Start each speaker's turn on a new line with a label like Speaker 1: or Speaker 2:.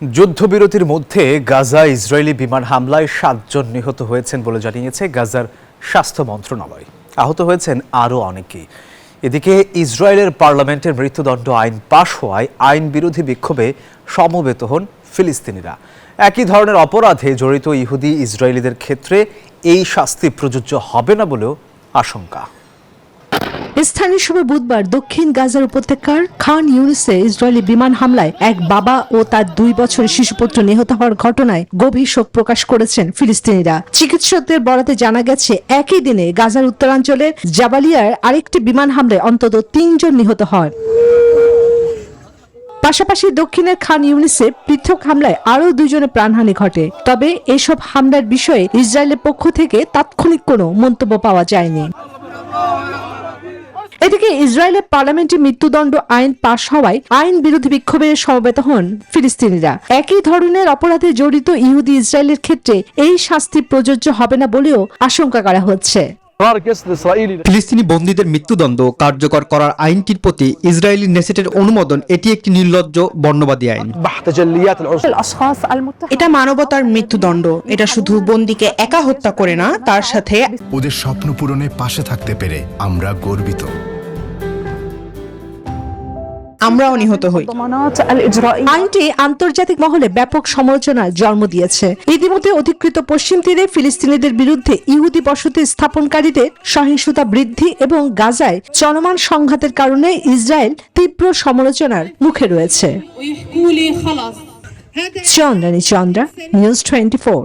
Speaker 1: যুদ্ধবিরতির মধ্যে গাজা ইসরায়েলি বিমান হামলায় 7 জন নিহত হয়েছেন বলে জানিয়েছে গাজার স্বাস্থ্য মন্ত্রণালয়। আহত হয়েছেন আরও অনেকেই। এদিকে ইসরায়েলের পার্লামেন্টের মৃত্যুদণ্ড আইন পাশ হওয়ায় আইন বিরোধী বিক্ষোভে সমবেত হন ফিলিস্তিনিরা। একই ধরনের অপরাধে জড়িত ইহুদি ইসরায়েলিদের ক্ষেত্রে এই শাস্তি প্রযোজ্য হবে না বলেও আশঙ্কা।
Speaker 2: স্থানীয় সময় বুধবার দক্ষিণ গাজার উপত্যকার খান ইউনিসে ইসরায়েলি বিমান হামলায় এক বাবা ও তার 2 বছরের শিশুপুত্র নিহত হওয়ার ঘটনায় গভীর শোক প্রকাশ করেছেন ফিলিস্তিনিরা। চিকিৎসকদের বরাতে জানা গেছে, একই দিনে গাজার উত্তরাঞ্চলের জাবালিয়ার আরেকটি বিমান হামলায় অন্তত 3 জন নিহত হন। পাশাপাশি দক্ষিণের খান ইউনিসে পৃথক হামলায় আরও 2 জনের প্রাণহানি ঘটে। তবে এসব হামলার বিষয়ে ইসরায়েলের পক্ষ থেকে তাৎক্ষণিক কোনো মন্তব্য পাওয়া যায়নি। এদিকে ইসরায়েলের পার্লামেন্টে মৃত্যুদণ্ড আইন পাশ হওয়ায় আইন বিরোধী বিক্ষোভে সমবেত হন ফিলিস্তিনিরা। একই ধরনের অপরাধে জড়িত ইহুদি ইসরায়েলের ক্ষেত্রে এই শাস্তি প্রযোজ্য হবে না বলেও আশঙ্কা করা হচ্ছে।
Speaker 3: ফিলিস্তিনি বন্দীদের মৃত্যুদণ্ড কার্যকর করার আইনটির প্রতি ইসরায়েলি নেসেটের অনুমোদন এটি একটি নির্লজ্জ বর্ণবাদী আইন।
Speaker 4: এটা মানবতার মৃত্যুদণ্ড। এটা শুধু বন্দীকে একা হত্যা করে না, তার সাথে
Speaker 5: ওদের স্বপ্ন পূরণে পাশে থাকতে পেরে আমরা গর্বিত।
Speaker 4: আমরাও নিহত হই।
Speaker 2: আইনটি আন্তর্জাতিক মহলে ব্যাপক সমালোচনার জন্ম দিয়েছে। ইতিমধ্যে অধিকৃত পশ্চিম তীরে ফিলিস্তিনিদের বিরুদ্ধে ইহুদি বসতি স্থাপনকারীদের সহিংসতা বৃদ্ধি এবং গাজায় চলমান সংঘাতের কারণে ইসরায়েল তীব্র সমালোচনার মুখে রয়েছে। চন্দ্রানী চন্দ্রা, নিউজ 24।